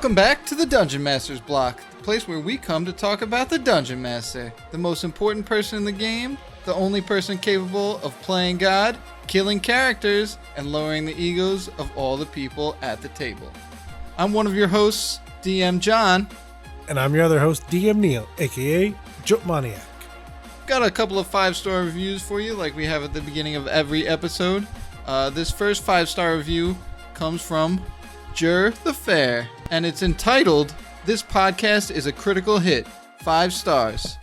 Welcome back to the Dungeon Master's Block, the place where we come to talk about the Dungeon Master, the most important person in the game, the only person capable of playing God, killing characters, and lowering the egos of all the people at the table. I'm one of your hosts, DM John. And I'm your other host, DM Neal, aka Joke Maniac. Got a couple of 5-star reviews for you like we have at the beginning of every episode. This first 5-star review comes from Jer the Fair, and it's entitled, "This podcast is a critical hit, 5 stars.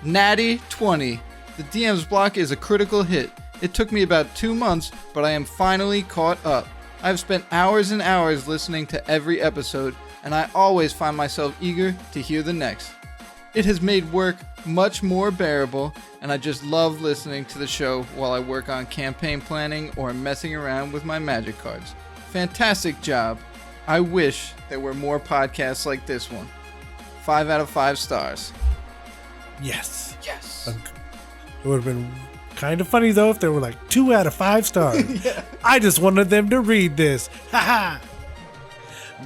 Natty 20. The DM's block is a critical hit. It took me about 2 months, but I am finally caught up. I've spent hours and hours listening to every episode, and I always find myself eager to hear the next. It has made work much more bearable, and I just love listening to the show while I work on campaign planning or messing around with my magic cards. Fantastic job. I wish there were more podcasts like this one. 5 out of 5 stars. Yes. Yes. It would have been kind of funny, though, if there were like 2 out of 5 stars. Yeah. I just wanted them to read this. Ha ha.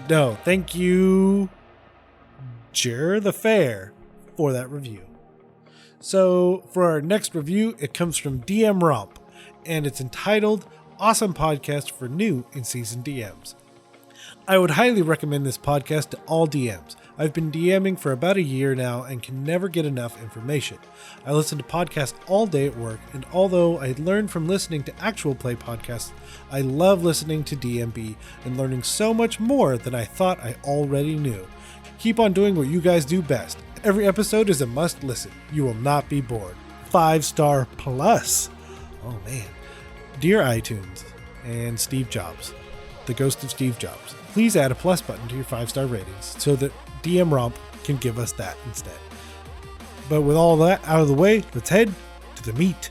No, thank you, Jer the Fair, for that review. So, for our next review, it comes from DM Romp, and it's entitled Awesome Podcast for New and Seasoned DMs. I would highly recommend this podcast to all DMs. I've been DMing for about a year now and can never get enough information. I listen to podcasts all day at work, and although I learned from listening to actual play podcasts, I love listening to DMB and learning so much more than I thought I already knew. Keep on doing what you guys do best. Every episode is a must listen. You will not be bored. 5-star plus. Oh man. Dear iTunes and Steve Jobs, the ghost of Steve Jobs, please add a plus button to your 5-star ratings so that DM Romp can give us that instead. But with all that out of the way, let's head to the meat.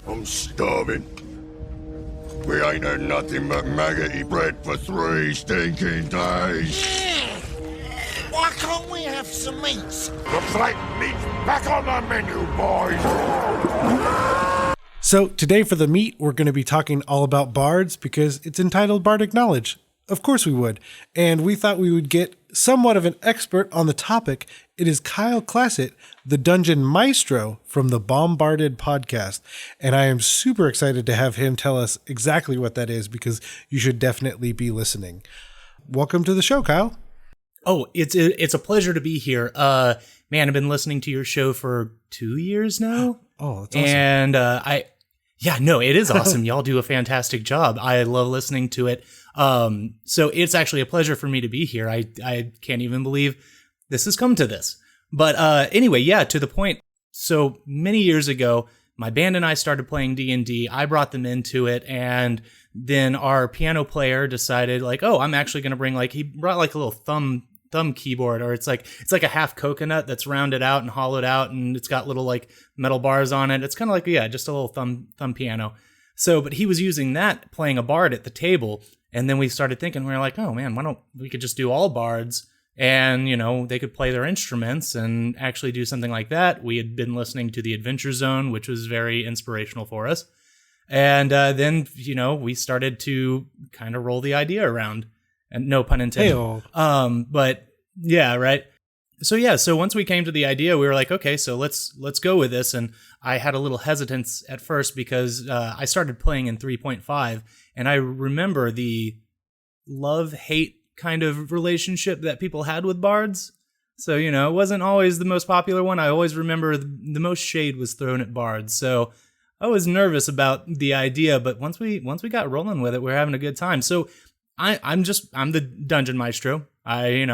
I'm starving. We ain't had nothing but maggoty bread for 3 stinking days. Why can't we have some meats? Looks like meat's back on the menu, boys. So today for the meat, we're going to be talking all about bards because it's entitled Bardic Knowledge. Of course we would. And we thought we would get somewhat of an expert on the topic. It is Kyle the Dungeon Maestro from the BomBARDed podcast. And I am super excited to have him tell us exactly what that is because you should definitely be listening. Welcome to the show, Kyle. Oh, it's a pleasure to be here. Man, I've been listening to your show for 2 years now. Oh, that's awesome. And it is awesome. Y'all do a fantastic job. I love listening to it. So it's actually a pleasure for me to be here. I can't even believe this has come to this. But anyway, yeah, to the point. So many years ago, my band and I started playing D&D. I brought them into it, and then our piano player decided, like, oh, I'm actually going to bring, like, he brought like a little thumb keyboard, or it's like a half coconut that's rounded out and hollowed out, and it's got little like metal bars on it. It's kind of like, yeah, just a little thumb piano. So, but he was using that, playing a bard at the table, and then we started thinking, we were like, oh man, why don't we could just do all bards, and they could play their instruments and actually do something like that. We had been listening to the Adventure Zone, which was very inspirational for us, and then we started to kind of roll the idea around. And no pun intended. Hey-o. But yeah, right. So once we came to the idea, we were like, okay, so let's go with this. And I had a little hesitance at first because I started playing in 3.5, and I remember the love-hate kind of relationship that people had with bards. So, it wasn't always the most popular one. I always remember the most shade was thrown at bards. So I was nervous about the idea, but once we got rolling with it, we were having a good time. So I'm the Dungeon Maestro. I,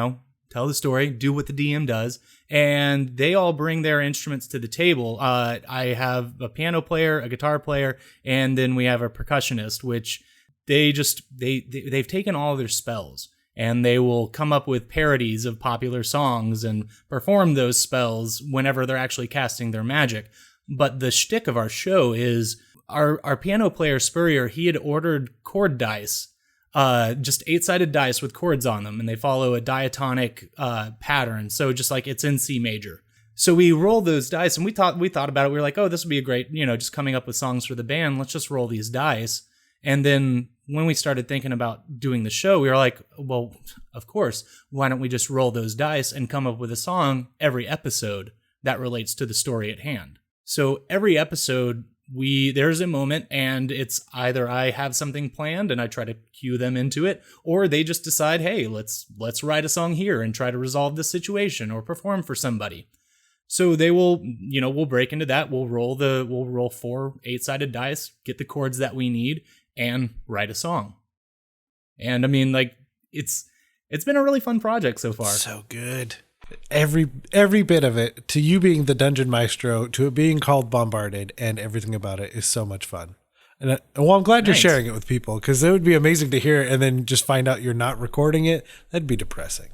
tell the story, do what the DM does, and they all bring their instruments to the table. I have a piano player, a guitar player, and then we have a percussionist, which they've taken all their spells, and they will come up with parodies of popular songs and perform those spells whenever they're actually casting their magic. But the shtick of our show is our piano player, Spurrier, he had ordered chord dice, just 8-sided dice with chords on them, and they follow a diatonic pattern. So just like it's in C major. So we rolled those dice, and we thought about it. We were like, oh, this would be a great, just coming up with songs for the band. Let's just roll these dice. And then when we started thinking about doing the show, we were like, well, of course, why don't we just roll those dice and come up with a song every episode that relates to the story at hand? So every episode, there's a moment, and it's either I have something planned and I try to cue them into it, or they just decide, hey, let's write a song here and try to resolve this situation or perform for somebody. So they will, we'll break into that. We'll roll 4 8-sided dice, get the chords that we need, and write a song. And I mean, like, it's been a really fun project so far. So good. Every bit of it, to you being the Dungeon Maestro, to it being called BomBARDed, and everything about it is so much fun. And I'm glad you're sharing it with people, because it would be amazing to hear it and then just find out you're not recording it. That'd be depressing.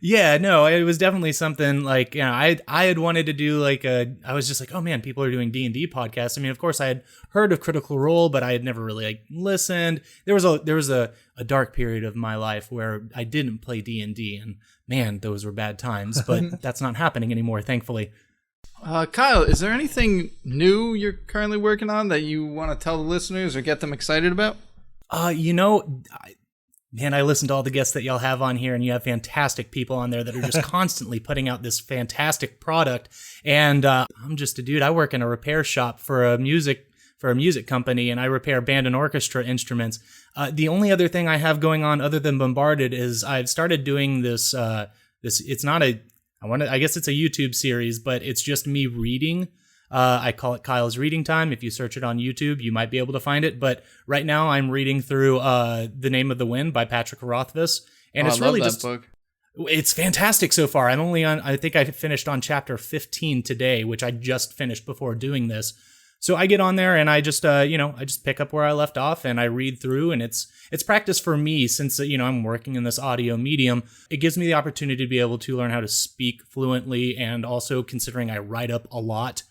Yeah, no, it was definitely something like, I had wanted to do I was just like, oh man, people are doing D&D podcasts. I mean, of course I had heard of Critical Role, but I had never really listened. There was a dark period of my life where I didn't play D&D, and man, those were bad times, but that's not happening anymore, thankfully. Kyle, is there anything new you're currently working on that you want to tell the listeners or get them excited about? Man, I listen to all the guests that y'all have on here, and you have fantastic people on there that are just constantly putting out this fantastic product. And I'm just a dude. I work in a repair shop for a music company, and I repair band and orchestra instruments. The only other thing I have going on other than BomBARDed is I've started doing this. It's not I guess it's a YouTube series, but it's just me reading. I call it Kyle's Reading Time. If you search it on YouTube, you might be able to find it. But right now I'm reading through The Name of the Wind by Patrick Rothfuss. And it's really just book. It's fantastic so far. I think I finished on chapter 15 today, which I just finished before doing this. So I get on there and I just pick up where I left off and I read through, and it's practice for me since, I'm working in this audio medium. It gives me the opportunity to be able to learn how to speak fluently, and also considering I write up a lot,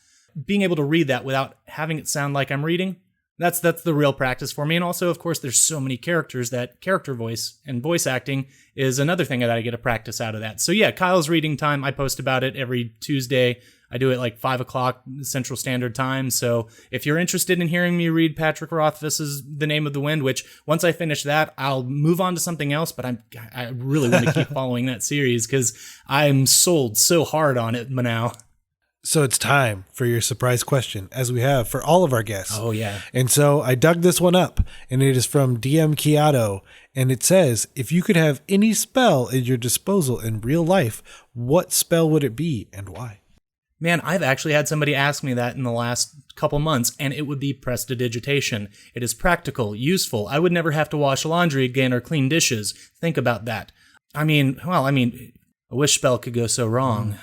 being able to read that without having it sound like I'm reading, that's the real practice for me. And also, of course, there's so many characters that character voice and voice acting is another thing that I get a practice out of that. So yeah, Kyle's Reading Time, I post about it every Tuesday. I do it like 5 o'clock Central Standard Time. So if you're interested in hearing me read Patrick Rothfuss's The Name of the Wind, which once I finish that, I'll move on to something else, but I really want to keep following that series because I'm sold so hard on it now. So it's time for your surprise question, as we have for all of our guests. Oh, yeah. And so I dug this one up, and it is from DM Kiato, and it says, if you could have any spell at your disposal in real life, what spell would it be and why? Man, I've actually had somebody ask me that in the last couple months, and it would be prestidigitation. It is practical, useful. I would never have to wash laundry again or clean dishes. Think about that. I mean, a wish spell could go so wrong.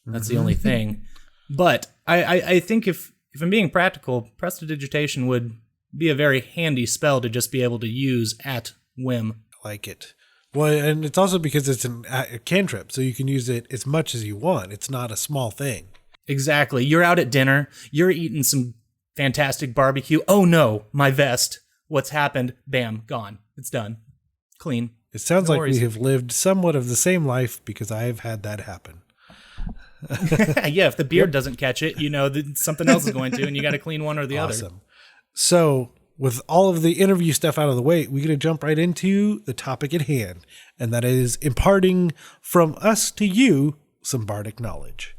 That's the only thing. But I think if I'm being practical, prestidigitation would be a very handy spell to just be able to use at whim. I like it. Well, and it's also because it's a cantrip, so you can use it as much as you want. It's not a small thing. Exactly. You're out at dinner. You're eating some fantastic barbecue. Oh no, my vest. What's happened? Bam, gone. It's done. Clean. It sounds like we have lived somewhat of the same life because I have had that happen. Yeah, if the beard doesn't catch it, something else is going to, and you got to clean one or the other. Awesome. So, with all of the interview stuff out of the way, we're going to jump right into the topic at hand, and that is imparting from us to you some bardic knowledge.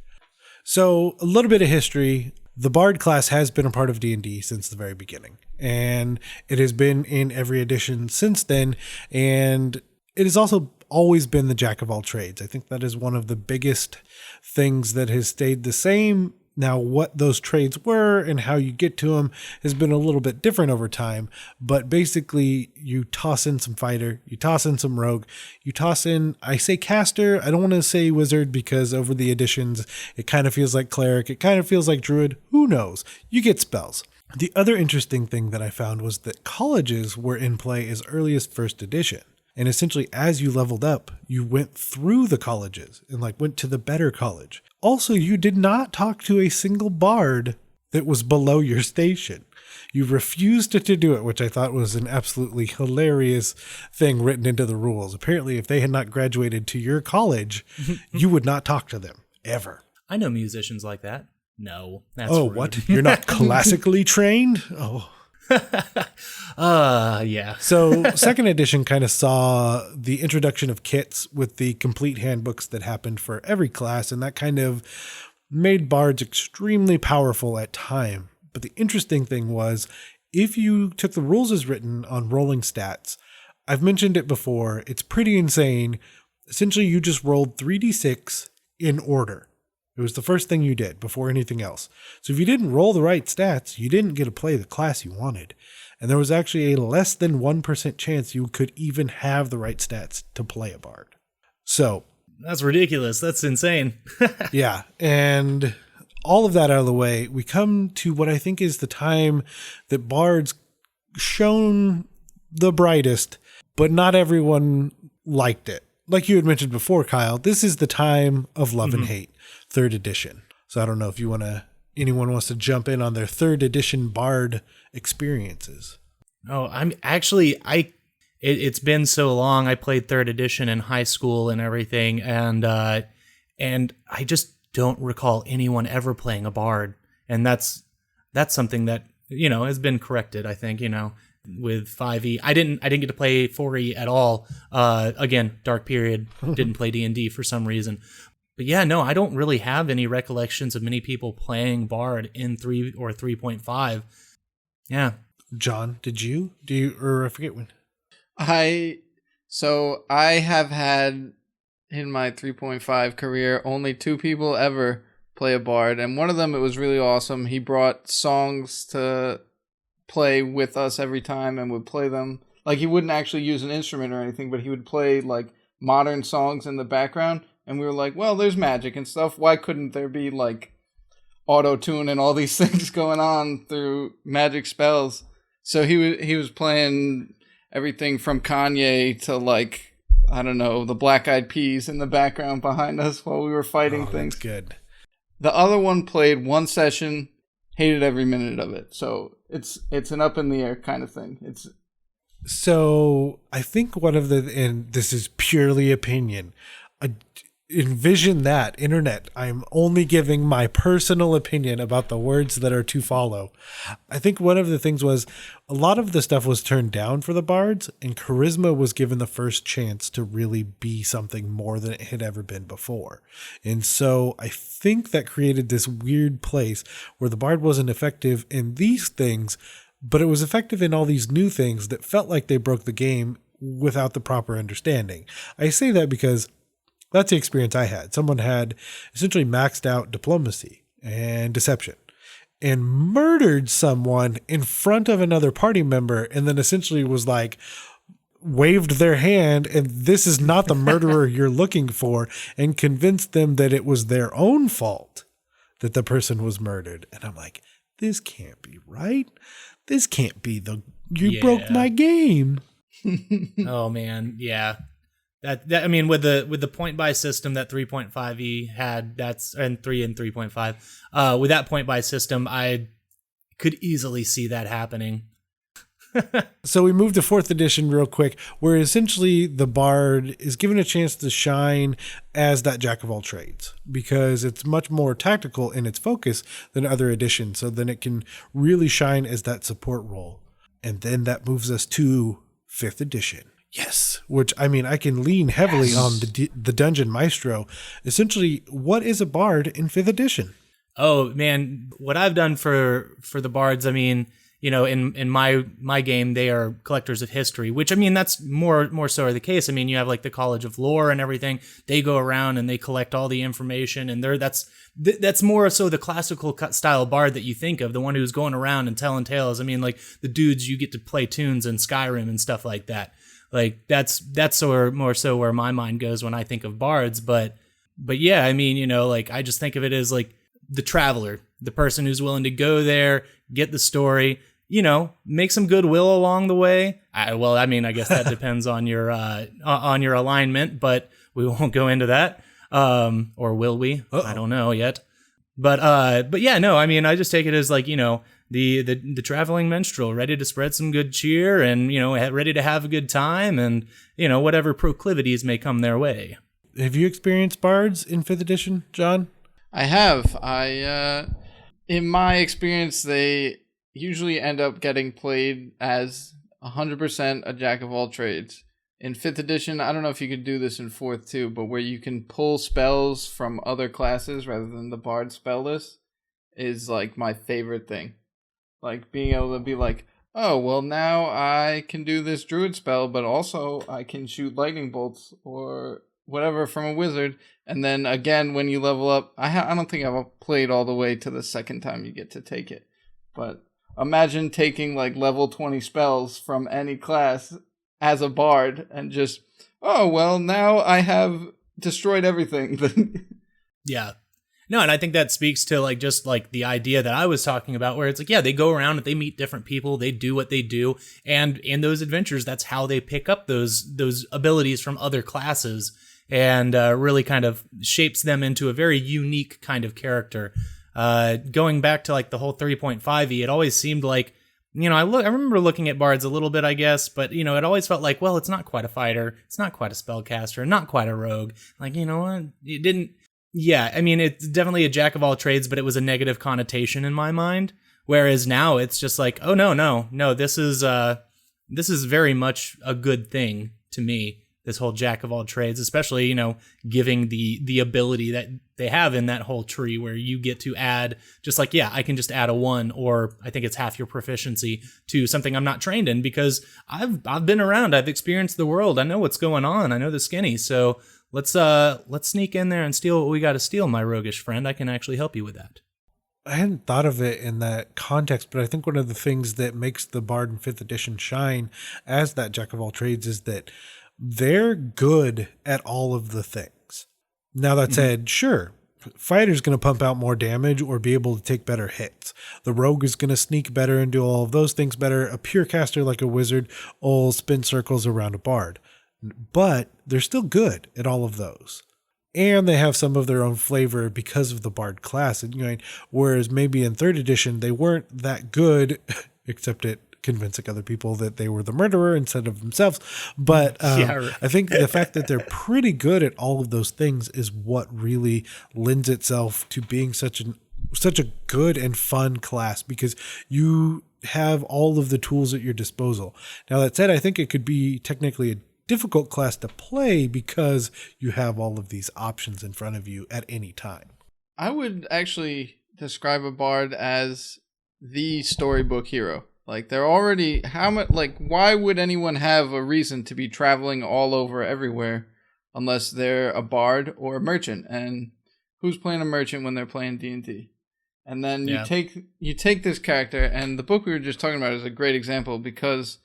So, a little bit of history. The Bard class has been a part of D&D since the very beginning, and it has been in every edition since then, and it has also always been the jack of all trades. I think that is one of the biggest things that has stayed the same. Now, what those trades were and how you get to them has been a little bit different over time, but basically you toss in some fighter, you toss in some rogue, you toss in, I say caster, I don't want to say wizard because over the editions, it kind of feels like cleric, it kind of feels like druid, who knows? You get spells. The other interesting thing that I found was that colleges were in play as early as 1st edition. And essentially, as you leveled up, you went through the colleges and went to the better college. Also, you did not talk to a single bard that was below your station. You refused to do it, which I thought was an absolutely hilarious thing written into the rules. Apparently, if they had not graduated to your college, you would not talk to them, ever. I know musicians like that. No, that's rude. What? You're not classically trained? Oh. Yeah. So second edition kind of saw the introduction of kits with the complete handbooks that happened for every class, and that kind of made bards extremely powerful at time. But the interesting thing was, if you took the rules as written on rolling stats, I've mentioned it before, it's pretty insane. Essentially, you just rolled 3d6 in order. It was the first thing you did before anything else. So if you didn't roll the right stats, you didn't get to play the class you wanted. And there was actually a less than 1% chance you could even have the right stats to play a bard. So That's ridiculous. That's insane. yeah, and all of that out of the way, we come to what I think is the time that bards shone the brightest, but not everyone liked it. Like you had mentioned before, Kyle, this is the time of love and hate, third edition. So I don't know if anyone wants to jump in on their third edition bard experiences. Oh, I'm actually, it's been so long. I played third edition in high school and everything. And I just don't recall anyone ever playing a bard. And that's something that, has been corrected, I think, with 5e. I didn't get to play 4e at all. Again, dark period, didn't play D&D for some reason. But yeah, no, I don't really have any recollections of many people playing bard in 3 or 3.5. Yeah. John, did you? Or I forget when. So I have had in my 3.5 career only 2 people ever play a bard, and one of them, it was really awesome. He brought songs to play with us every time and would play them. Like, he wouldn't actually use an instrument or anything, but he would play like modern songs in the background, and we were like, well, there's magic and stuff. Why couldn't there be like auto-tune and all these things going on through magic spells? So he was playing everything from Kanye to like, I don't know, the Black Eyed Peas in the background behind us while we were fighting things. That's good. The other one played one session, hated every minute of it. So it's an up in the air kind of thing. So I think and this is purely opinion, envision that, internet, I'm only giving my personal opinion about the words that are to follow. I think one of the things was a lot of the stuff was turned down for the bards, and charisma was given the first chance to really be something more than it had ever been before. And so I think that created this weird place where the bard wasn't effective in these things, but it was effective in all these new things that felt like they broke the game without the proper understanding. I say that because that's the experience I had. Someone had essentially maxed out diplomacy and deception and murdered someone in front of another party member, and then essentially was like, waved their hand, and this is not the murderer you're looking for, and convinced them that it was their own fault that the person was murdered. And I'm like, this can't be right. This can't be you broke my game. Oh man. Yeah. That I mean, with the point buy system that 3.5e had, and 3 and 3.5, with that point buy system, I could easily see that happening. So we moved to 4th edition real quick, where essentially the bard is given a chance to shine as that jack of all trades, because it's much more tactical in its focus than other editions. So then it can really shine as that support role. And then that moves us to 5th edition. Yes, which, I mean, I can lean heavily on the Dungeon Maestro. Essentially, what is a bard in 5th edition? Oh man, what I've done for the bards, I mean, in my game, they are collectors of history, which, I mean, that's more so the case. I mean, you have like the College of Lore and everything. They go around and they collect all the information, and that's more so the classical style bard that you think of, the one who's going around and telling tales. I mean, like the dudes you get to play tunes in Skyrim and stuff like that. Like that's more so where my mind goes when I think of bards. But yeah, I mean, like I just think of it as like the traveler, the person who's willing to go there, get the story, make some goodwill along the way. I guess that depends on your alignment, but we won't go into that. Or will we? Uh-oh. I don't know yet. But yeah, no, I mean, I just take it as like, the traveling minstrel, ready to spread some good cheer and, ready to have a good time and, whatever proclivities may come their way. Have you experienced bards in 5th edition, John? I have. In my experience, they usually end up getting played as 100% a jack of all trades. In 5th edition, I don't know if you could do this in 4th too, but where you can pull spells from other classes rather than the bard spell list is like my favorite thing. Like being able to be like, oh, well now I can do this druid spell, but also I can shoot lightning bolts or whatever from a wizard. And then again, when you level up, I don't think I've played all the way to the second time you get to take it. But imagine taking like level 20 spells from any class as a bard and just, oh, well, now I have destroyed everything. Yeah. No, and I think that speaks to like just like the idea that I was talking about where it's like, yeah, they go around and they meet different people, they do what they do, and in those adventures, that's how they pick up those abilities from other classes and really kind of shapes them into a very unique kind of character. Going back to like the whole 3.5e, it always seemed like, you know, I remember looking at bards a little bit, I guess, but, you know, it always felt like, well, it's not quite a fighter, it's not quite a spellcaster, not quite a rogue. Like, you know what? It didn't. Yeah, I mean, it's definitely a jack of all trades, but it was a negative connotation in my mind. Whereas now it's just like, oh, no, this is very much a good thing to me. This whole jack of all trades, especially, you know, giving the ability that they have in that whole tree where you get to add just like, yeah, I can just add a 1, or I think it's half your proficiency to something I'm not trained in because I've been around, I've experienced the world, I know what's going on, I know the skinny, so let's sneak in there and steal what we got to steal, my roguish friend. I can actually help you with that. I hadn't thought of it in that context, but I think one of the things that makes the Bard in 5th edition shine as that jack of all trades is that they're good at all of the things. Now that said, sure, fighter's going to pump out more damage or be able to take better hits. The rogue is going to sneak better and do all of those things better. A pure caster like a wizard will spin circles around a bard. But they're still good at all of those. And they have some of their own flavor because of the bard class. And, you know, whereas maybe in 3rd edition, they weren't that good, except at convincing other people that they were the murderer instead of themselves. But I think the fact that they're pretty good at all of those things is what really lends itself to being such a good and fun class, because you have all of the tools at your disposal. Now that said, I think it could be technically a difficult class to play because you have all of these options in front of you at any time. I would actually describe a bard as the storybook hero. Like, they're already, why would anyone have a reason to be traveling all over everywhere unless they're a bard or a merchant? And who's playing a merchant when they're playing D&D? And then you take this character, and the book we were just talking about is a great example because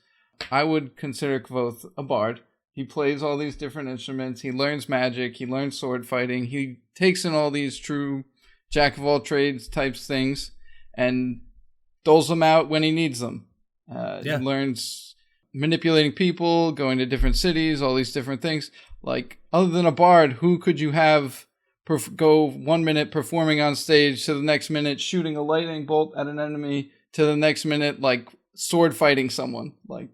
I would consider Kvothe a bard. He plays all these different instruments. He learns magic. He learns sword fighting. He takes in all these true jack of all trades types things and doles them out when he needs them. He learns manipulating people, going to different cities, all these different things. Like, other than a bard, who could you have go 1 minute performing on stage to the next minute shooting a lightning bolt at an enemy to the next minute like sword fighting someone? Like,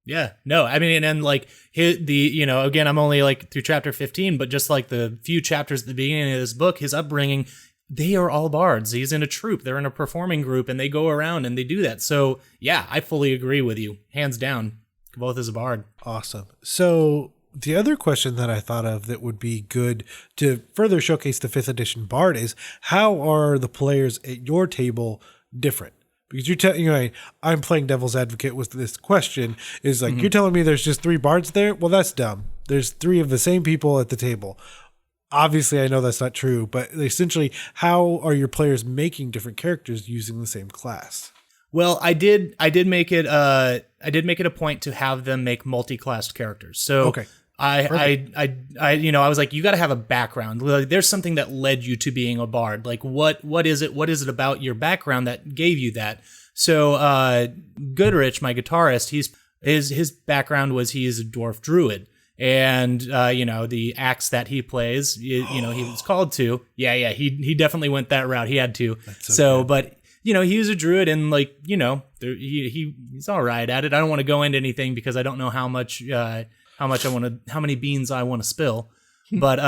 yeah, no, I mean, and like again, I'm only like through chapter 15, but just like the few chapters at the beginning of this book, his upbringing, they are all bards. He's in a troupe. They're in a performing group and they go around and they do that. So yeah, I fully agree with you. Hands down. Kvothe is a bard. Awesome. So the other question that I thought of that would be good to further showcase the 5th edition bard is, how are the players at your table different? Because I'm playing devil's advocate with this question is like, you're telling me there's just 3 bards there? Well, that's dumb. There's 3 of the same people at the table. Obviously, I know that's not true, but essentially, how are your players making different characters using the same class? Well, I did make it a point to have them make multi-classed characters. So okay. I was like, you got to have a background. Like, there's something that led you to being a bard. Like, what is it? What is it about your background that gave you that? So, Goodrich, my guitarist, his background was he is a dwarf druid. And, the axe that he plays, he was called to. Yeah, he definitely went that route. He had to. So, but, he was a druid and, like, he's all right at it. I don't want to go into anything because I don't know how many beans I want to spill. But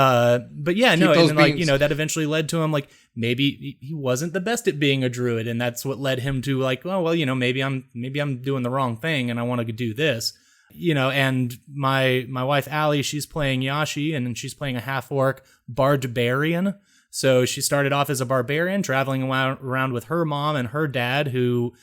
yeah, no, Keep and those then, like, beans. that eventually led to him, like, maybe he wasn't the best at being a druid, and that's what led him to, like, oh well, maybe I'm doing the wrong thing, and I want to do this. And my wife Allie, she's playing Yashi, and she's playing a half orc barbarian. So she started off as a barbarian, traveling around with her mom and her dad, who,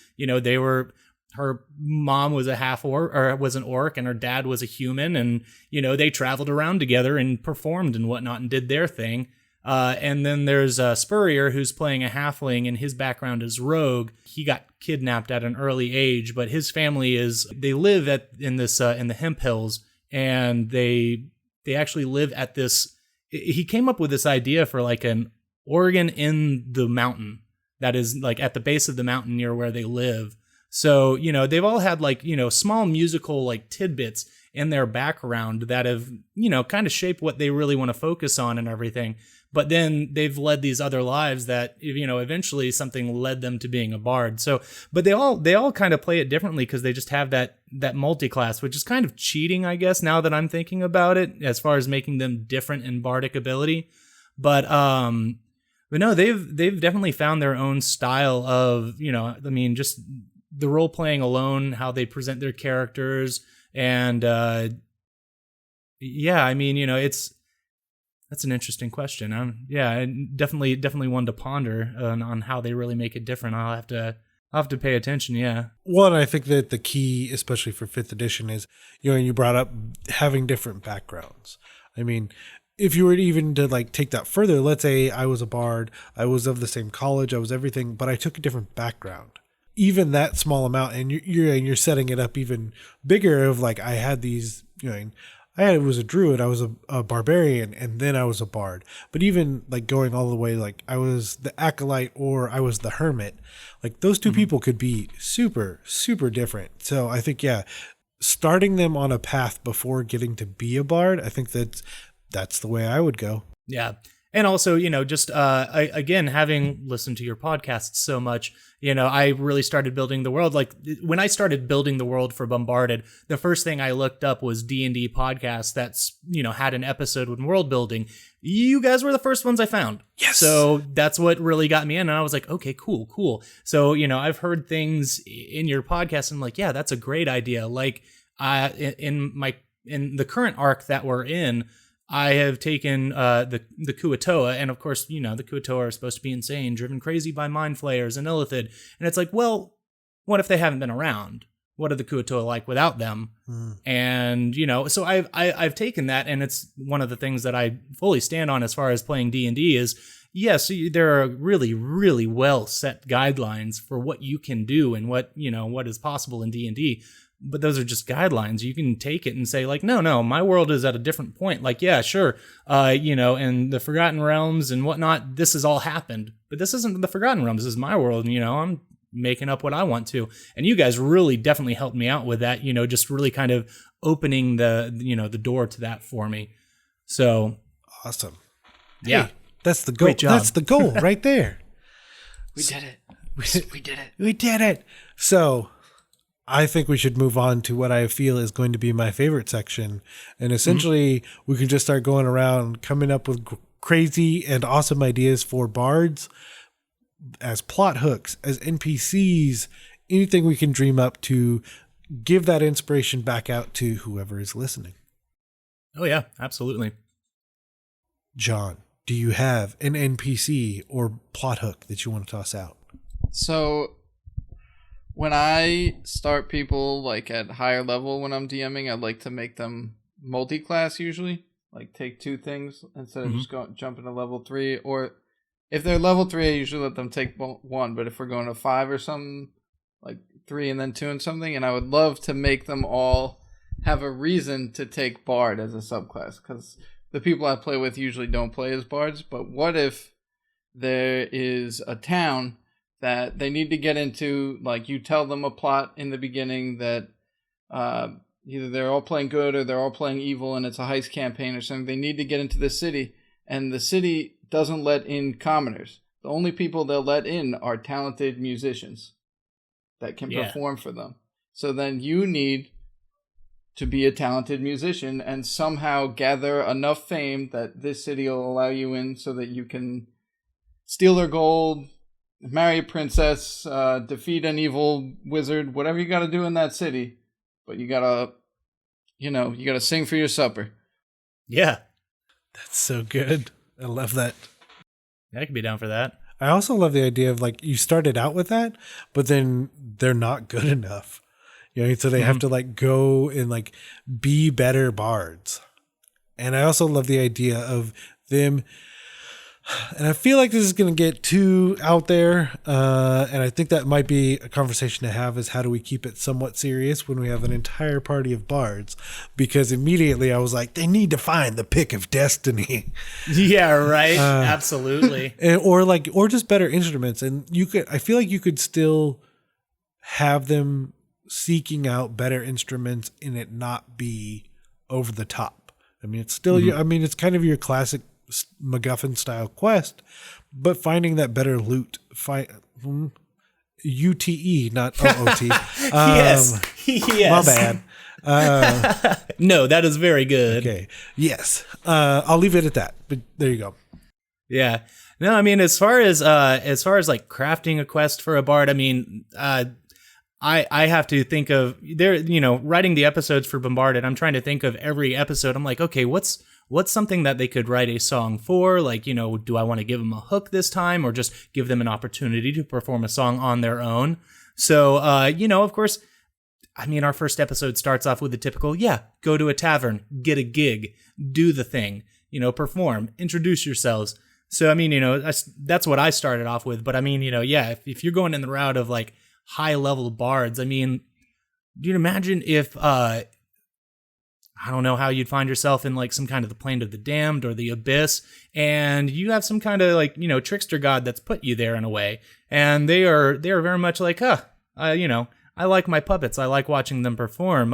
her mom was a half orc, or was an orc, and her dad was a human, and they traveled around together and performed and whatnot and did their thing. And then there's Spurrier, who's playing a halfling, and his background is rogue. He got kidnapped at an early age, but his family they live in the Hemp Hills, and they actually live at this. He came up with this idea for like an organ in the mountain that is like at the base of the mountain near where they live. So, they've all had like, small musical like tidbits in their background that have, kind of shaped what they really want to focus on and everything. But then they've led these other lives that, eventually something led them to being a bard. So, but they all kind of play it differently because they just have that multi-class, which is kind of cheating, I guess, now that I'm thinking about it, as far as making them different in bardic ability. But no, they've definitely found their own style of, just the role playing alone, how they present their characters, and that's an interesting question. Definitely one to ponder on how they really make it different. I'll have to pay attention. Yeah. Well, and I think that the key, especially for 5th edition, is, you brought up having different backgrounds. I mean, if you were even to like take that further, let's say I was a bard, I was of the same college, I was everything, but I took a different background. Even that small amount, and you're setting it up even bigger of like, I had these, I was a druid, I was a barbarian, and then I was a bard. But even like going all the way, like I was the acolyte or I was the hermit, like those two people could be super, super different. So I think, starting them on a path before getting to be a bard, I think that's the way I would go. Yeah. And also, again, having listened to your podcasts so much, I really started building the world. Like when I started building the world for BomBARDed, the first thing I looked up was D&D podcasts that's, had an episode with world building. You guys were the first ones I found. Yes. So that's what really got me in. And I was like, okay, cool. So, I've heard things in your podcast and I'm like, yeah, that's a great idea. Like in the current arc that we're in, I have taken the Kuatoa, and of course, the Kuatoa are supposed to be insane, driven crazy by mind flayers and Illithid. And it's like, well, what if they haven't been around? What are the Kuatoa like without them? And, so I've taken that, and it's one of the things that I fully stand on as far as playing D&D is, yes, there are really, really well set guidelines for what you can do and what is possible in D&D. But those are just guidelines. You can take it and say like, no, my world is at a different point. Like, yeah, sure. And the Forgotten Realms and whatnot, this has all happened, but this isn't the Forgotten Realms. This is my world. And, I'm making up what I want to. And you guys really definitely helped me out with that, just really kind of opening the door to that for me. So awesome. Yeah. Hey, that's the goal. Great job. That's the goal right there. We did it. We did it. We did it. So I think we should move on to what I feel is going to be my favorite section. And essentially, we can just start going around coming up with crazy and awesome ideas for bards as plot hooks, as NPCs, anything we can dream up to give that inspiration back out to whoever is listening. Oh, yeah, absolutely. John, do you have an NPC or plot hook that you want to toss out? So when I start people like at higher level when I'm DMing, I like to make them multi-class usually. Like take two things instead of just jumping to level 3. Or if they're level 3, I usually let them take one. But if we're going to 5 or something, like 3 and then 2 and something, and I would love to make them all have a reason to take Bard as a subclass. Because the people I play with usually don't play as Bards. But what if there is a town that they need to get into, like you tell them a plot in the beginning that either they're all playing good or they're all playing evil and it's a heist campaign or something. They need to get into the city, and the city doesn't let in commoners. The only people they'll let in are talented musicians that can perform for them. So then you need to be a talented musician and somehow gather enough fame that this city will allow you in so that you can steal their gold, marry a princess, defeat an evil wizard, whatever you got to do in that city. But you got to sing for your supper. Yeah. That's so good. I love that. I could be down for that. I also love the idea of like you started out with that, but then they're not good enough. So they have to like go and like be better bards. And I also love the idea of them. And I feel like this is going to get too out there. And I think that might be a conversation to have, is how do we keep it somewhat serious when we have an entire party of bards? Because immediately I was like, they need to find the pick of destiny. Yeah, right. Absolutely. Or just better instruments. And I feel like you could still have them seeking out better instruments and it not be over the top. I mean, it's still, it's kind of your classic MacGuffin style quest, but finding that better loot, UTE, not OOT. Yes. My bad. No, that is very good. Okay. Yes. I'll leave it at that, but there you go. Yeah. No, I mean, as far as like crafting a quest for a bard, I mean, I have to think of writing the episodes for BomBARDed. I'm trying to think of every episode. I'm like, okay, what's something that they could write a song for? Like, do I want to give them a hook this time or just give them an opportunity to perform a song on their own? So, of course, I mean, our first episode starts off with the typical, go to a tavern, get a gig, do the thing, perform, introduce yourselves. So, I mean, that's what I started off with. But I mean, if you're going in the route of like high level bards, I mean, do you imagine if, I don't know how you'd find yourself in like some kind of the plane of the damned or the abyss, and you have some kind of like, trickster god that's put you there in a way. And they are very much like, I like my puppets. I like watching them perform.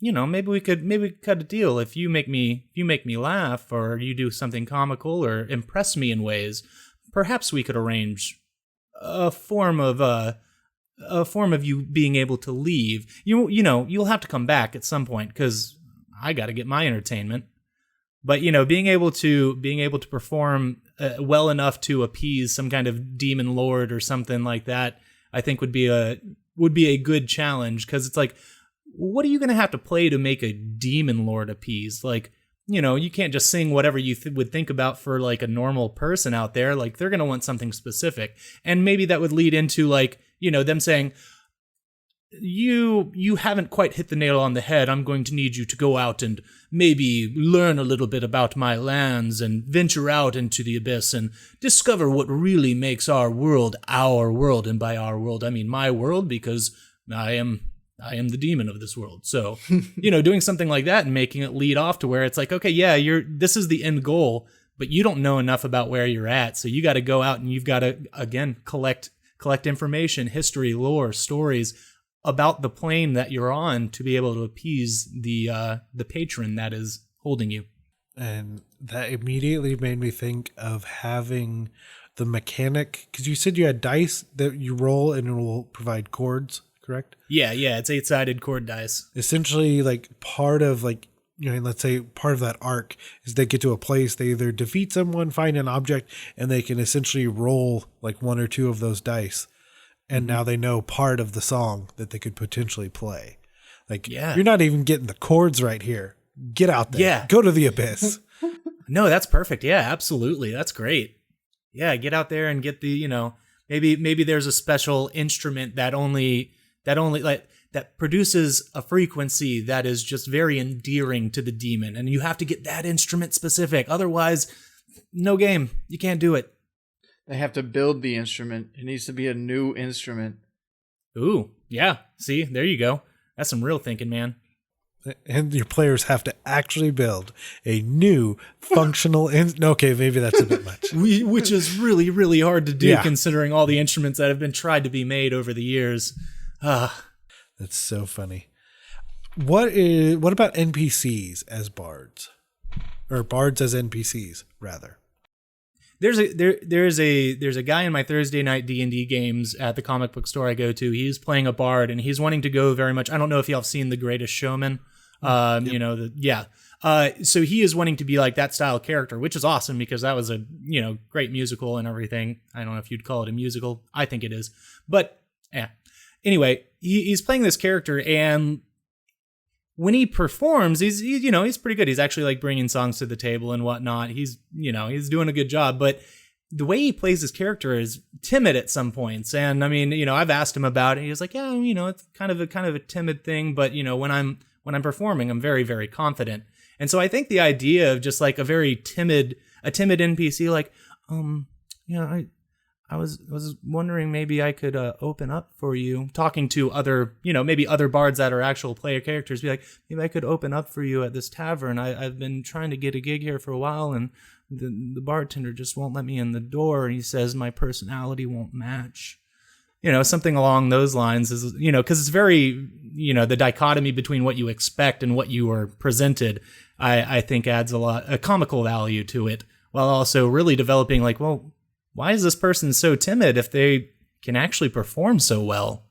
Maybe we could cut a deal. If you make me laugh, or you do something comical or impress me in ways, perhaps we could arrange a form of you being able to leave. You'll have to come back at some point because I got to get my entertainment. But being able to perform well enough to appease some kind of demon lord or something like that, I think would be a good challenge, because it's like, what are you going to have to play to make a demon lord appease? Like, you can't just sing whatever you would think about for like a normal person out there. Like, they're going to want something specific. And maybe that would lead into like, them saying, you haven't quite hit the nail on the head. I'm going to need you to go out and maybe learn a little bit about my lands and venture out into the abyss and discover what really makes our world. And by our world, I mean my world, because I am the demon of this world. So, doing something like that and making it lead off to where it's like, okay, yeah, this is the end goal, but you don't know enough about where you're at. So you got to go out and you've got to, again, collect information, history, lore, stories about the plane that you're on to be able to appease the patron that is holding you. And that immediately made me think of having the mechanic, because you said you had dice that you roll and it will provide chords, correct? Yeah, it's 8-sided chord dice. Essentially, like part of like, let's say part of that arc is they get to a place, they either defeat someone, find an object, and they can essentially roll like one or two of those dice. And now they know part of the song that they could potentially play. Like, you're not even getting the chords right here. Get out there. Yeah. Go to the abyss. No, that's perfect. Yeah, absolutely. That's great. Yeah, get out there and get the, maybe there's a special instrument that produces a frequency that is just very endearing to the demon. And you have to get that instrument specific. Otherwise, no game. You can't do it. They have to build the instrument. It needs to be a new instrument. Ooh, yeah. See, there you go. That's some real thinking, man. And your players have to actually build a new functional okay, maybe that's a bit much. Which is really, really hard to do, considering all the instruments that have been tried to be made over the years. That's so funny. What about NPCs as bards? Or bards as NPCs, rather? There's a guy in my Thursday night D&D games at the comic book store I go to. He's playing a bard, and he's wanting to go very much. I don't know if y'all have seen The Greatest Showman. So he is wanting to be like that style character, which is awesome because that was a great musical and everything. I don't know if you'd call it a musical. I think it is, but yeah. Anyway, he's playing this character, and when he performs, he's pretty good. He's actually like bringing songs to the table and whatnot. He's doing a good job, but the way he plays his character is timid at some points. And I mean, I've asked him about it. He was like, yeah, it's kind of a timid thing, but when I'm performing, I'm very, very confident. And so I think the idea of just like a timid NPC, like, I was wondering maybe I could open up for you, talking to other, maybe other bards that are actual player characters, be like, maybe I could open up for you at this tavern. I've been trying to get a gig here for a while, and the bartender just won't let me in the door. And he says my personality won't match. Something along those lines is, because it's very, the dichotomy between what you expect and what you are presented, I think adds a comical value to it, while also really developing like, well, why is this person so timid if they can actually perform so well?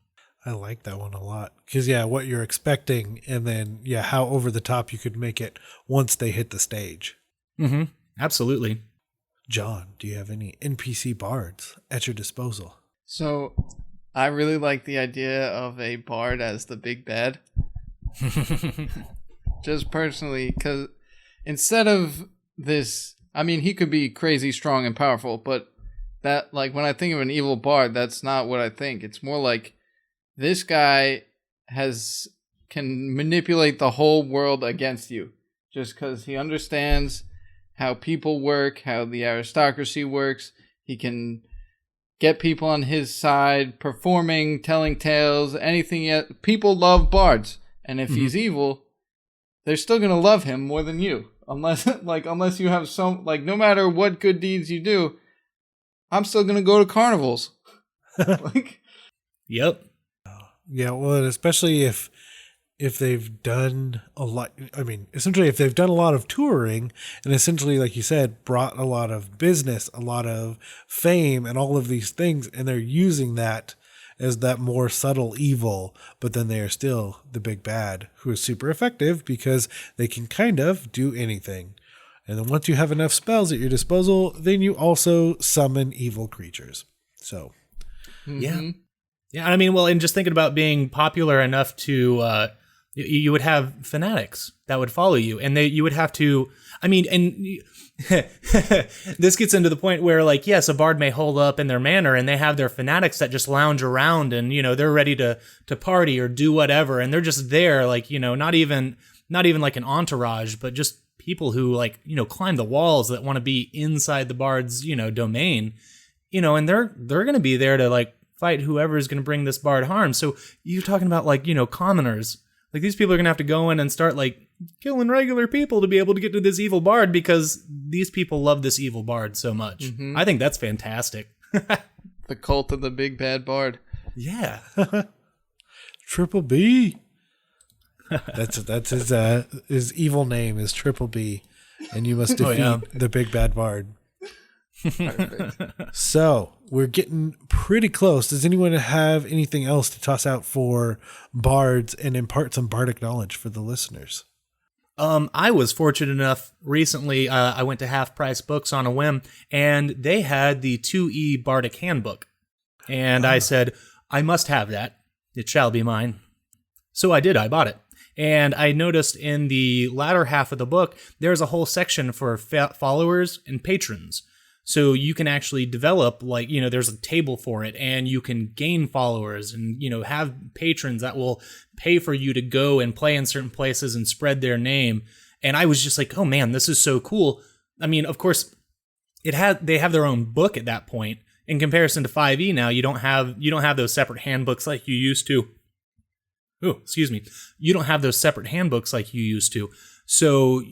I like that one a lot. Because, what you're expecting, and then, how over the top you could make it once they hit the stage. Mm-hmm. Absolutely. John, do you have any NPC bards at your disposal? So, I really like the idea of a bard as the big bad. Just personally, because instead of this, I mean, he could be crazy strong and powerful, but that, like, when I think of an evil bard, that's not what I think. It's more like this guy can manipulate the whole world against you just because he understands how people work, how the aristocracy works. He can get people on his side, performing, telling tales, anything yet. People love bards, and if he's evil, they're still going to love him more than you. Unless you have some, like, no matter what good deeds you do, I'm still going to go to carnivals. Yep. Yeah, well, and especially if they've done a lot, I mean, essentially if they've done a lot of touring and essentially, like you said, brought a lot of business, a lot of fame and all of these things, and they're using that as that more subtle evil, but then they are still the big bad who is super effective because they can kind of do anything. And then once you have enough spells at your disposal, then you also summon evil creatures. So, yeah. I mean, well, and just thinking about being popular enough to, you would have fanatics that would follow you, and you would have to, I mean, and this gets into the point where, like, yes, a bard may hold up in their manor, and they have their fanatics that just lounge around, and, they're ready to party or do whatever, and they're just there, like, not even like an entourage, but just people who, like, climb the walls that want to be inside the bard's, domain, and they're going to be there to, like, fight whoever is going to bring this bard harm. So you're talking about, like, commoners. Like, these people are going to have to go in and start, like, killing regular people to be able to get to this evil bard because these people love this evil bard so much. Mm-hmm. I think that's fantastic. The cult of the big bad bard. Yeah. Triple B. That's his evil name is Triple B, and you must defeat the big bad bard. So we're getting pretty close. Does anyone have anything else to toss out for bards and impart some bardic knowledge for the listeners? I was fortunate enough recently. I went to Half Price Books on a whim, and they had the 2E Bardic Handbook, and I said, I must have that. It shall be mine. So I did. I bought it. And I noticed in the latter half of the book, there's a whole section for followers and patrons. So you can actually develop, like, there's a table for it, and you can gain followers and, have patrons that will pay for you to go and play in certain places and spread their name. And I was just like, oh man, this is so cool. I mean, of course, they have their own book at that point. In comparison to 5e now, you don't have those separate handbooks like you used to. Oh, excuse me. You don't have those separate handbooks like you used to. So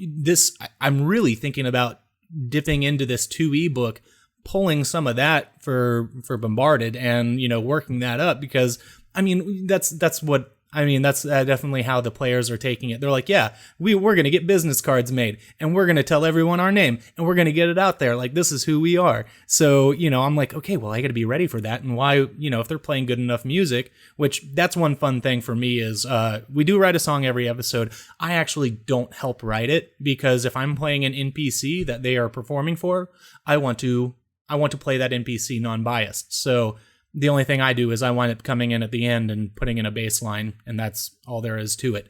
I'm really thinking about dipping into this 2e book, pulling some of that for BomBARDed and, working that up because, I mean, that's what I mean, that's definitely how the players are taking it. They're like, yeah, we're going to get business cards made, and we're going to tell everyone our name, and we're going to get it out there. Like, this is who we are. So, I'm like, okay, well, I got to be ready for that. And why, if they're playing good enough music, which that's one fun thing for me is we do write a song every episode. I actually don't help write it, because if I'm playing an NPC that they are performing for, I want to play that NPC non-biased. So the only thing I do is I wind up coming in at the end and putting in a bass line, and that's all there is to it.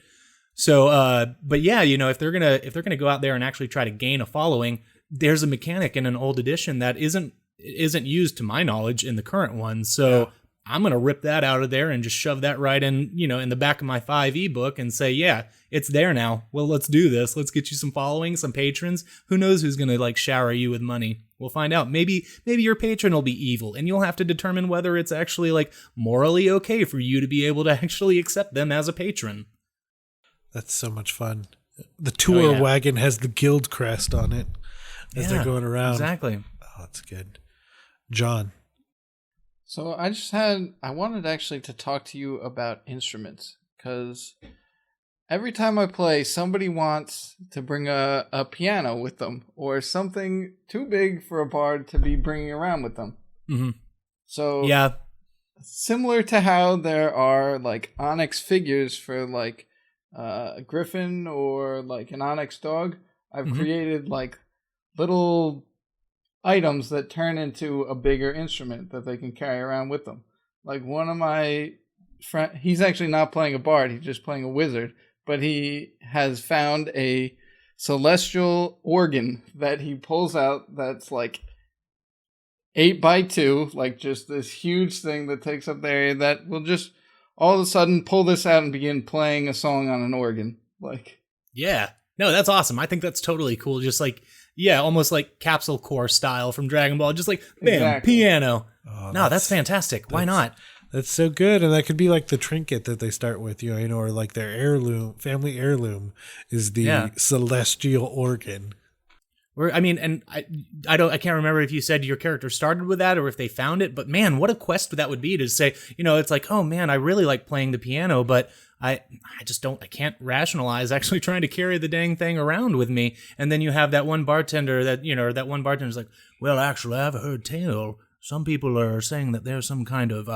So, but yeah, if they're gonna go out there and actually try to gain a following, there's a mechanic in an old edition that isn't used to my knowledge in the current one. So I'm gonna rip that out of there and just shove that right in, in the back of my 5e book and say, yeah, it's there now. Well, let's do this. Let's get you some following, some patrons. Who knows who's gonna like shower you with money? We'll find out. Maybe your patron will be evil, and you'll have to determine whether it's actually like morally okay for you to be able to actually accept them as a patron. That's so much fun. The tour wagon has the guild crest on it as they're going around. Exactly. Oh, that's good. John. So I wanted actually to talk to you about instruments, because every time I play, somebody wants to bring a piano with them, or something too big for a bard to be bringing around with them. Mm-hmm. So yeah, similar to how there are like onyx figures for like a griffin or like an onyx dog, I've created like little items that turn into a bigger instrument that they can carry around with them. Like one of my friends, he's actually not playing a bard, he's just playing a wizard, but he has found a celestial organ that he pulls out that's like 8x2, like just this huge thing that takes up the area that will just all of a sudden pull this out and begin playing a song on an organ. Like, yeah, no, that's awesome. I think that's totally cool. Just like, yeah, almost like Capsule Core style from Dragon Ball. Just like, bam, exactly. Piano. Oh, no, that's fantastic. Why not? That's so good. And that could be like the trinket that they start with, or like their heirloom, family heirloom is the celestial organ. I mean, and I can't remember if you said your character started with that or if they found it, but man, what a quest that would be to say, it's like, oh man, I really like playing the piano, but I can't rationalize actually trying to carry the dang thing around with me. And then you have that one bartender that one bartender's like, well, actually, I've heard tell. Some people are saying that there's some kind of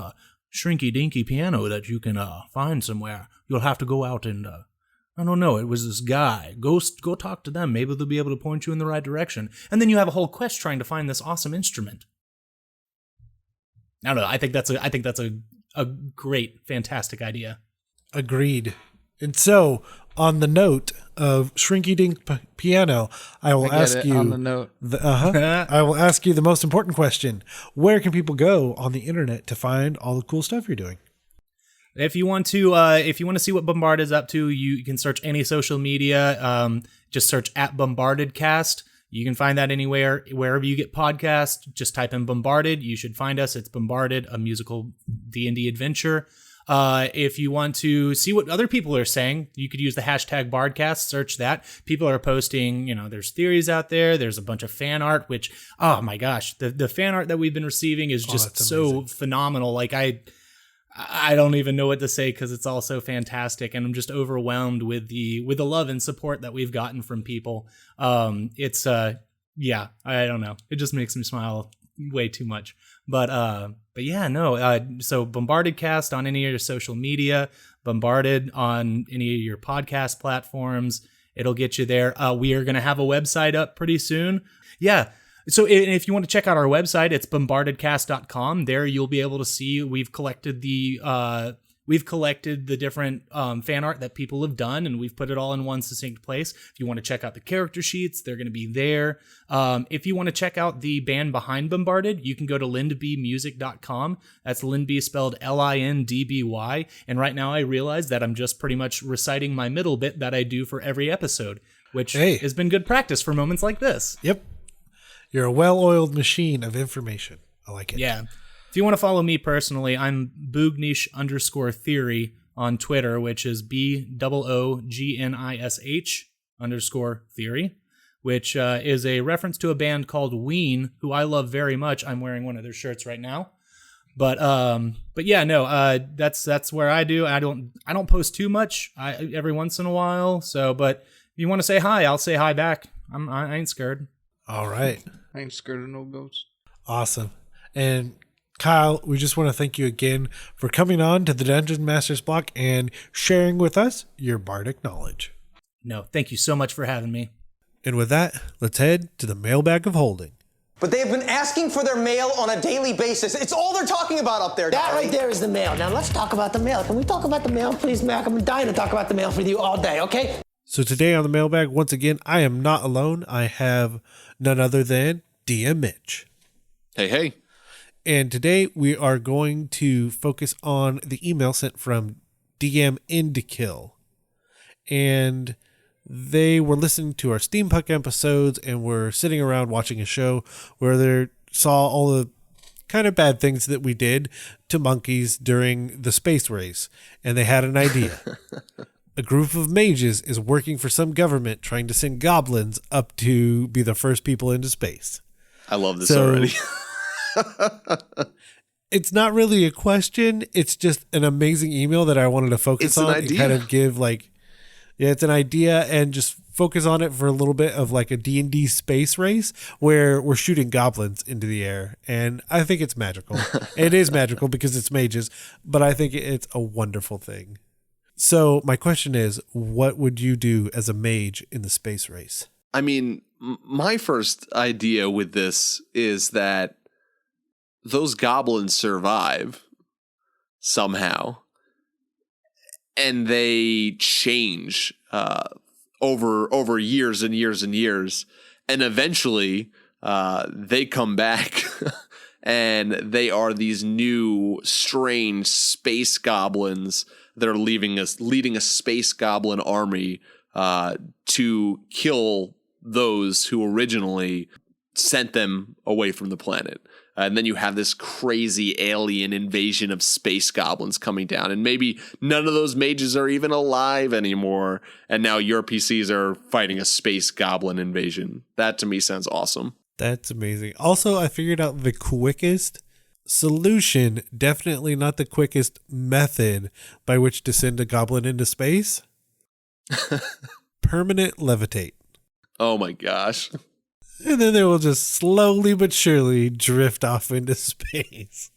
shrinky dinky piano that you can find somewhere. You'll have to go out and I don't know. It was this guy. Go talk to them. Maybe they'll be able to point you in the right direction. And then you have a whole quest trying to find this awesome instrument. I don't know. I think that's a great, fantastic idea. Agreed. And so, on the note of Shrinky Dink Piano, I will ask you on the note. I will ask you the most important question: where can people go on the internet to find all the cool stuff you're doing? If you want to see what BomBARDed is up to, you can search any social media. Just search @BomBARDedCast. You can find that anywhere, wherever you get podcasts. Just type in BomBARDed. You should find us. It's BomBARDed, a musical D&D adventure. If you want to see what other people are saying, you could use the hashtag Bardcast, search that. People are posting, there's theories out there. There's a bunch of fan art, which, oh my gosh, the fan art that we've been receiving is just so phenomenal. Like I don't even know what to say because it's all so fantastic, and I'm just overwhelmed with the love and support that we've gotten from people. It's I don't know. It just makes me smile way too much. But yeah, no. So BomBARDed Cast on any of your social media, BomBARDed on any of your podcast platforms. It'll get you there. We are going to have a website up pretty soon. Yeah. So if you want to check out our website, it's bombardedcast.com. There you'll be able to see we've collected the different fan art that people have done, and we've put it all in one succinct place. If you want to check out the character sheets, they're going to be there. If you want to check out the band behind BomBARDed, you can go to lindbymusic.com. That's Lindby spelled Lindby. And right now I realize that I'm just pretty much reciting my middle bit that I do for every episode, which has been good practice for moments like this. Yep. You're a well-oiled machine of information. I like it. Yeah. If you want to follow me personally, I'm Boognish_theory on Twitter, which is BOOGNISH_theory, which is a reference to a band called Ween, who I love very much. I'm wearing one of their shirts right now. But yeah, no, that's where I do. I don't post too much. Every once in a while. So, but if you want to say hi, I'll say hi back. I ain't scared. All right. I ain't scared of no ghosts. Awesome. And Kyle, we just want to thank you again for coming on to the Dungeon Masters Block and sharing with us your bardic knowledge. No, thank you so much for having me. And with that, let's head to the mailbag of holding. But they have been asking for their mail on a daily basis. It's all they're talking about up there. That right there is the mail. Now let's talk about the mail. Can we talk about the mail, please, Mac? I'm dying to talk about the mail with you all day, okay? So today on the mailbag, once again, I am not alone. I have none other than DM Mitch. Hey. And today we are going to focus on the email sent from DM Indikill. And they were listening to our steampunk episodes and were sitting around watching a show where they saw all the kind of bad things that we did to monkeys during the space race. And they had an idea. A group of mages is working for some government trying to send goblins up to be the first people into space. I love this already. It's not really a question. It's just an amazing email that I wanted to focus on and kind of give it's an idea and just focus on it for a little bit of like a D&D space race where we're shooting goblins into the air. And I think it's magical. It is magical because it's mages, but I think it's a wonderful thing. So my question is, what would you do as a mage in the space race? I mean, my first idea with this is that those goblins survive somehow, and they change over years and years and years, and eventually they come back, and they are these new strange space goblins that are leading a space goblin army to kill those who originally sent them away from the planet. And then you have this crazy alien invasion of space goblins coming down. And maybe none of those mages are even alive anymore. And now your PCs are fighting a space goblin invasion. That to me sounds awesome. That's amazing. Also, I figured out the quickest solution, definitely not the quickest method by which to send a goblin into space. Permanent levitate. Oh my gosh. And then they will just slowly but surely drift off into space.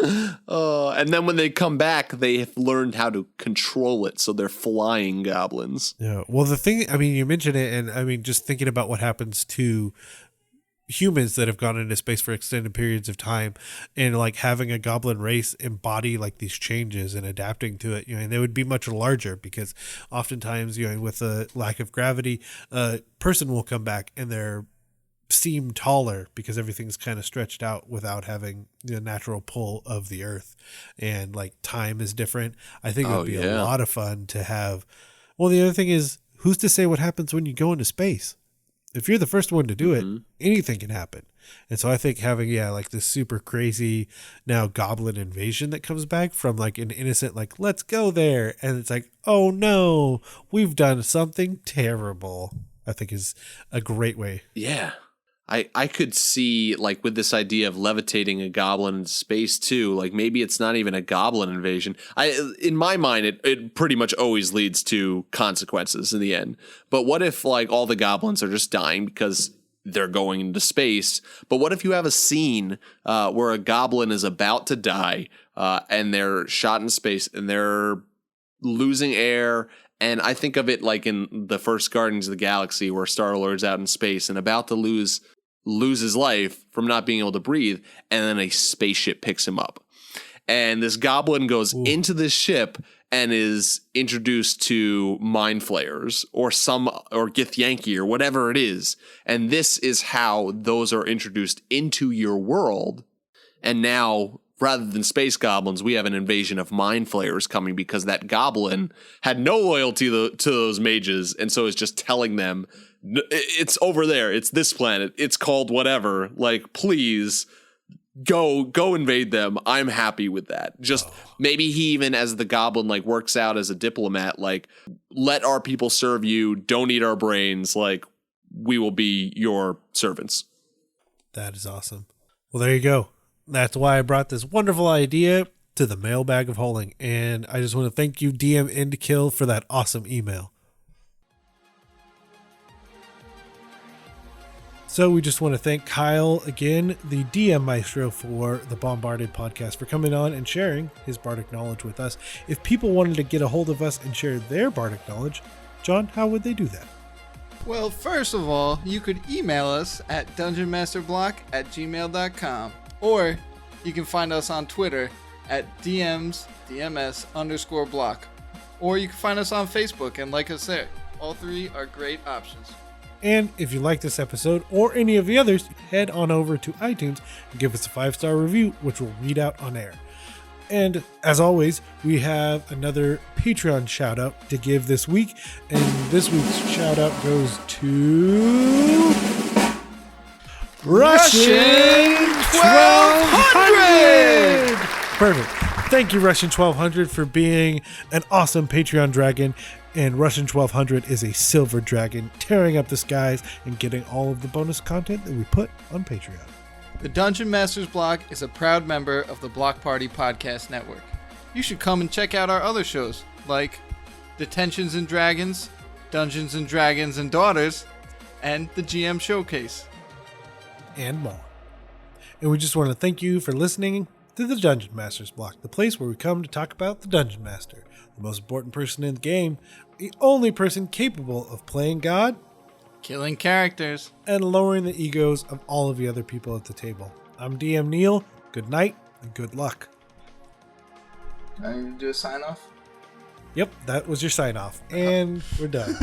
And then when they come back, they have learned how to control it. So they're flying goblins. Yeah. Well, the thing, I mean, you mentioned it, and I mean, just thinking about what happens to humans that have gone into space for extended periods of time and like having a goblin race embody like these changes and adapting to it, and they would be much larger because oftentimes, with a lack of gravity, a person will come back and they're seem taller because everything's kind of stretched out without having the natural pull of the earth, and like time is different. I think it would be a lot of fun to have. Well, the other thing is, who's to say what happens when you go into space? If you're the first one to do it, anything can happen. And so I think having, like this super crazy now goblin invasion that comes back from like an innocent, like, let's go there. And it's like, oh no, we've done something terrible, I think is a great way. Yeah. I could see, like, with this idea of levitating a goblin in space, too, like, maybe it's not even a goblin invasion. In my mind, it pretty much always leads to consequences in the end. But what if, like, all the goblins are just dying because they're going into space? But what if you have a scene where a goblin is about to die and they're shot in space and they're losing air? And I think of it like in the first Guardians of the Galaxy where Star-Lord's out in space and about to lose his life from not being able to breathe, and then a spaceship picks him up. And this goblin goes into this ship and is introduced to mind flayers or Githyanki or whatever it is. And this is how those are introduced into your world. And now, rather than space goblins, we have an invasion of mind flayers coming because that goblin had no loyalty to those mages, and so is just telling them, it's over there, it's this planet, it's called whatever, like, please go invade them. I'm happy with that. Just maybe he even, as the goblin, like, works out as a diplomat, like, let our people serve you, don't eat our brains, like, we will be your servants. That is awesome. Well, there you go. That's why I brought this wonderful idea to the mailbag of holding. And I just want to thank you, DM Endkill, for that awesome email. So we just want to thank Kyle again, the DM Maestro for the BomBARDed podcast, for coming on and sharing his Bardic Knowledge with us. If people wanted to get a hold of us and share their Bardic Knowledge, John, how would they do that? Well, first of all, you could email us at dungeonmasterblock@gmail.com, or you can find us on Twitter at DMS_block, or you can find us on Facebook and like us there. All three are great options. And if you like this episode or any of the others, head on over to iTunes and give us a 5-star review, which we'll read out on air. And as always, we have another Patreon shout out to give this week. And this week's shout out goes to Russian 1200. Perfect. Thank you, Russian 1200, for being an awesome Patreon dragon. And Russian 1200 is a silver dragon tearing up the skies and getting all of the bonus content that we put on Patreon. The Dungeon Masters Block is a proud member of the Block Party Podcast Network. You should come and check out our other shows, like Detentions and Dragons, Dungeons and Dragons and Daughters, and the GM Showcase. And more. And we just want to thank you for listening to the Dungeon Masters Block, the place where we come to talk about the Dungeon Master, the most important person in the game, the only person capable of playing God, killing characters, and lowering the egos of all of the other people at the table. I'm DM Neal. Good night and good luck. Can I do a sign off? Yep, that was your sign off. And we're done.